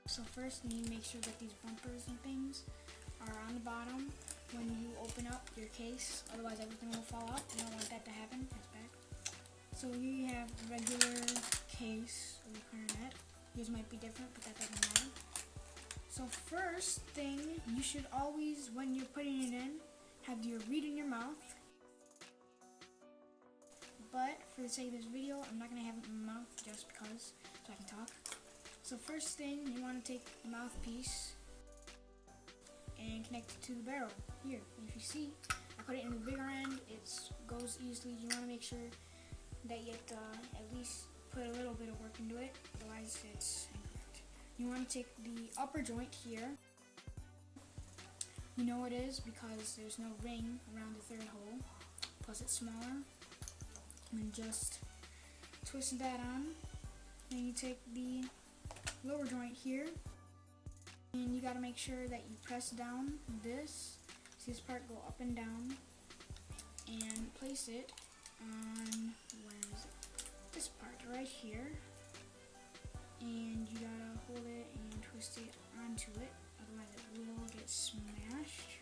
So first you need to make sure that these bumpers and things are on the bottom when you open up your case, otherwise everything will fall out. You don't want that to happen, that's bad. So here you have the regular case of the clarinet. Yours might be different, but that doesn't matter. So first thing, you should always, when you're putting it in, have your reed in your mouth. But for the sake of this video, I'm not going to have it in my mouth just because, so I can talk. So first thing, you want to take the mouthpiece and connect it to the barrel. Here, if you see, I put it in the bigger end, it goes easily. You want to make sure that you at least put a little bit of work into it, otherwise it's incorrect. You want to take the upper joint here. You know it is because there's no ring around the third hole, plus it's smaller. And just twist that on. Then you take the lower joint here, and you got to make sure that you press down this. See this part go up and down, and place it on, where is it? This part right here. And you gotta hold it and twist it onto it, otherwise it will get smashed.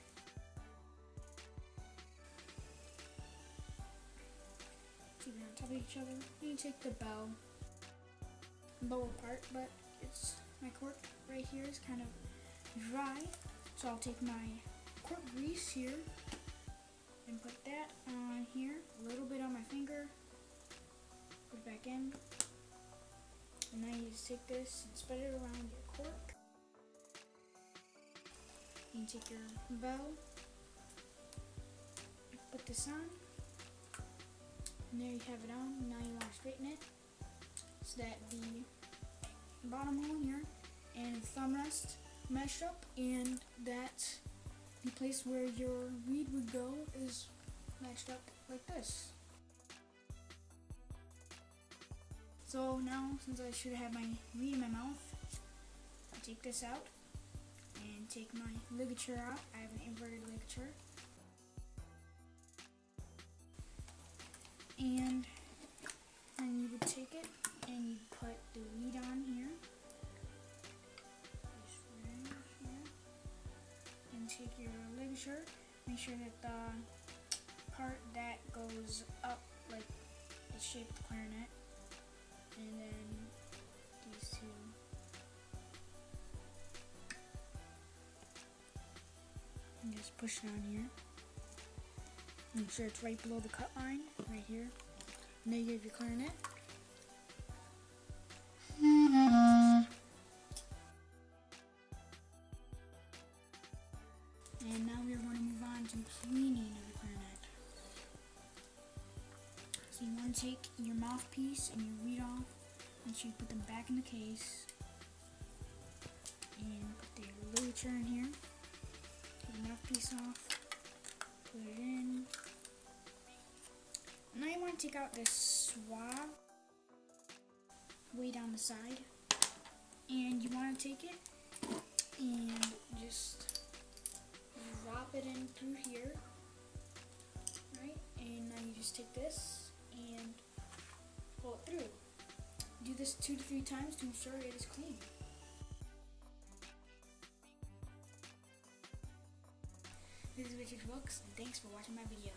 Keep it on top of each other. Then you take the bow part, but my cork right here is kind of dry, so I'll take my cork grease here and put that on here, a little bit on my finger, put it back in, and now you just take this and spread it around your cork. You take your bow, put this on, and there you have it on. Now you want to straighten it so that the bottom hole here and the thumb rest mesh up, and that the place where your reed would go is matched up like this. So now, since I should have my reed in my mouth, I'll take this out and take my ligature out. I have an inverted ligature. And then you would take it and you put the reed on here. This right here. And take your ligature. Make sure that the part that goes up, like it's shaped the clarinet. And then these two. And just push it on here. Make sure it's right below the cut line, right here. And there you have your clarinet. And now we're going to move on to cleaning of the clarinet. So you want to take your mouthpiece and your reed off. Make sure you put them back in the case. And put the ligature in here. Take the mouthpiece off. Put it in. Now you want to take out this swab way down the side. And you want to take it and just drop it in through here. Right? And now you just take this and pull it through. Do this 2 to 3 times to ensure it is clean. This is Richie's Books, and thanks for watching my video.